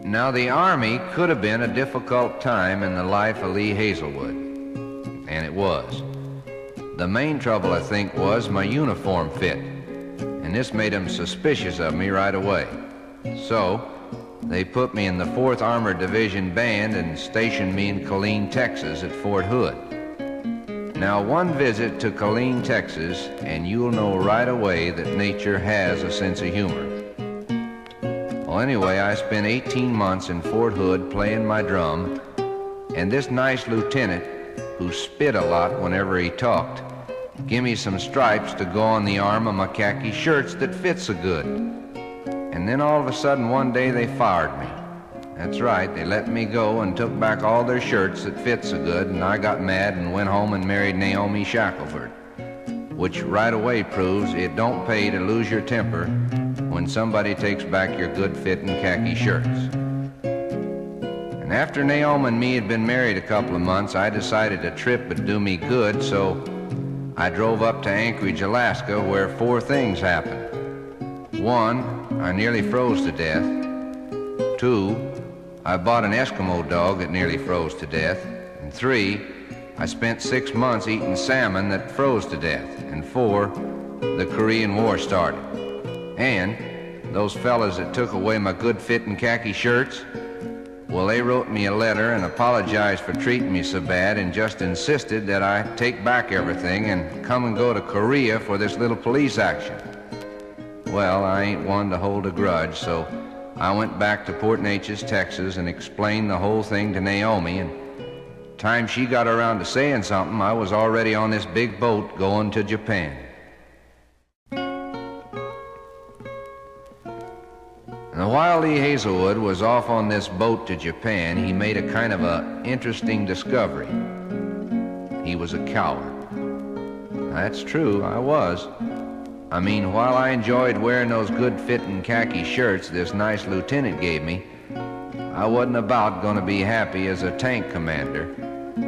Now, the Army could have been a difficult time in the life of Lee Hazlewood, and it was. The main trouble, I think, was my uniform fit, and this made them suspicious of me right away. So, they put me in the 4th Armored Division Band and stationed me in Killeen, Texas at Fort Hood. Now, one visit to Killeen, Texas, and you'll know right away that nature has a sense of humor. Well, anyway, I spent 18 months in Fort Hood playing my drum, and this nice lieutenant, who spit a lot whenever he talked, give me some stripes to go on the arm of my khaki shirts that fit so good. And then all of a sudden one day they fired me. That's right, they let me go and took back all their shirts that fit so good, and I got mad and went home and married Naomi Shackelford, which right away proves it don't pay to lose your temper when somebody takes back your good-fitting khaki shirts. And after Naomi and me had been married a couple of months, I decided a trip would do me good, so I drove up to Anchorage, Alaska, where 4 things happened. 1, I nearly froze to death. 2, I bought an Eskimo dog that nearly froze to death. And 3, I spent 6 months eating salmon that froze to death. And 4, the Korean War started. And those fellas that took away my good-fitting khaki shirts, well, they wrote me a letter and apologized for treating me so bad and just insisted that I take back everything and come and go to Korea for this little police action. Well, I ain't one to hold a grudge, so I went back to Port Neches, Texas, and explained the whole thing to Naomi, and time she got around to saying something, I was already on this big boat going to Japan. Now, while Lee Hazlewood was off on this boat to Japan, he made a kind of a interesting discovery. He was a coward. That's true, I was. I mean, while I enjoyed wearing those good-fitting khaki shirts this nice lieutenant gave me, I wasn't about going to be happy as a tank commander,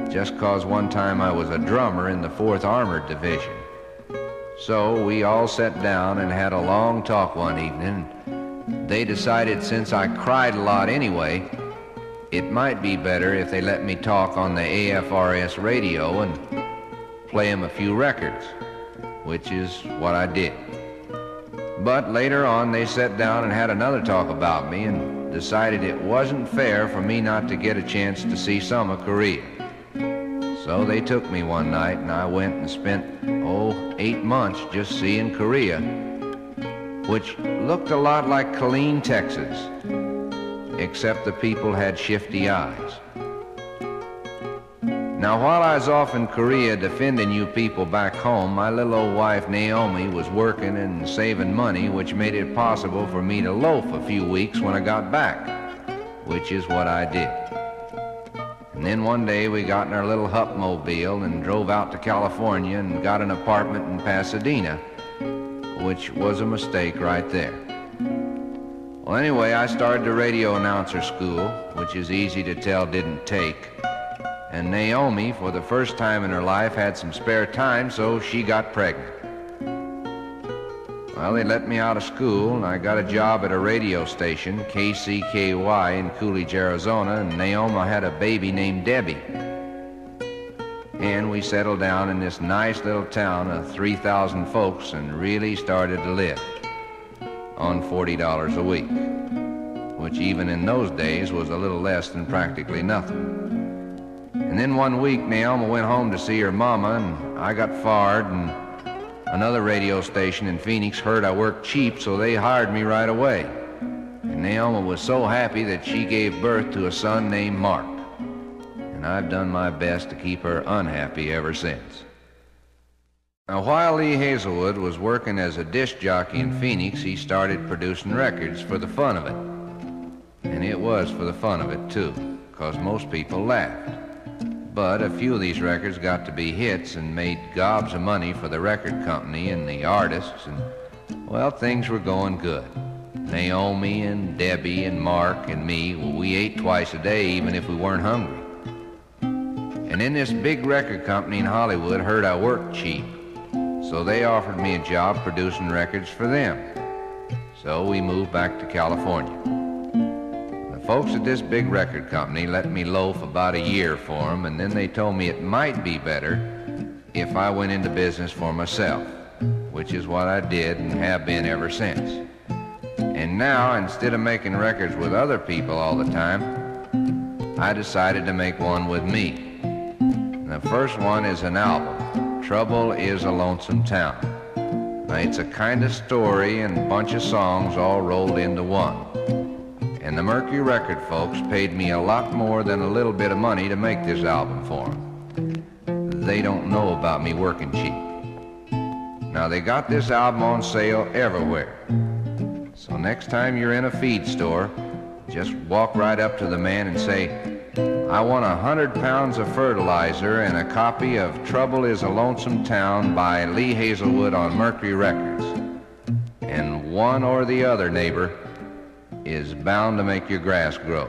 just 'cause one time I was a drummer in the 4th Armored Division. So we all sat down and had a long talk one evening. They decided since I cried a lot anyway, it might be better if they let me talk on the AFRS radio and play them a few records, which is what I did. But later on, they sat down and had another talk about me and decided it wasn't fair for me not to get a chance to see some of Korea. So they took me one night, and I went and spent, 8 months just seeing Korea, which looked a lot like Killeen, Texas, except the people had shifty eyes. Now, while I was off in Korea defending you people back home, my little old wife Naomi was working and saving money, which made it possible for me to loaf a few weeks when I got back, which is what I did. And then one day we got in our little Hupmobile and drove out to California and got an apartment in Pasadena, which was a mistake right there. Well, anyway, I started the radio announcer school, which is easy to tell didn't take. And Naomi, for the first time in her life, had some spare time, so she got pregnant. Well, they let me out of school, and I got a job at a radio station, KCKY in Coolidge, Arizona, and Naomi had a baby named Debbie. And we settled down in this nice little town of 3,000 folks and really started to live on $40 a week, which even in those days was a little less than practically nothing. And then one week, Naomi went home to see her mama, and I got fired, and another radio station in Phoenix heard I worked cheap, so they hired me right away. And Naomi was so happy that she gave birth to a son named Mark. And I've done my best to keep her unhappy ever since. Now, while Lee Hazlewood was working as a disc jockey in Phoenix, he started producing records for the fun of it. And it was for the fun of it, too, 'cause most people laughed. But a few of these records got to be hits and made gobs of money for the record company and the artists, and, well, things were going good. Naomi and Debbie and Mark and me, well, we ate twice a day even if we weren't hungry. And then this big record company in Hollywood heard I worked cheap, so they offered me a job producing records for them. So we moved back to California. The folks at this big record company let me loaf about a year for them, and then they told me it might be better if I went into business for myself, which is what I did and have been ever since. And now, instead of making records with other people all the time, I decided to make one with me. The first one is an album, Trouble is a Lonesome Town. Now, it's a kind of story and bunch of songs all rolled into one. And the Mercury record folks paid me a lot more than a little bit of money to make this album for them. They don't know about me working cheap. Now, they got this album on sale everywhere. So next time you're in a feed store, just walk right up to the man and say, "I want 100 pounds of fertilizer and a copy of Trouble is a Lonesome Town by Lee Hazlewood on Mercury Records." And one or the other, neighbor, is bound to make your grass grow.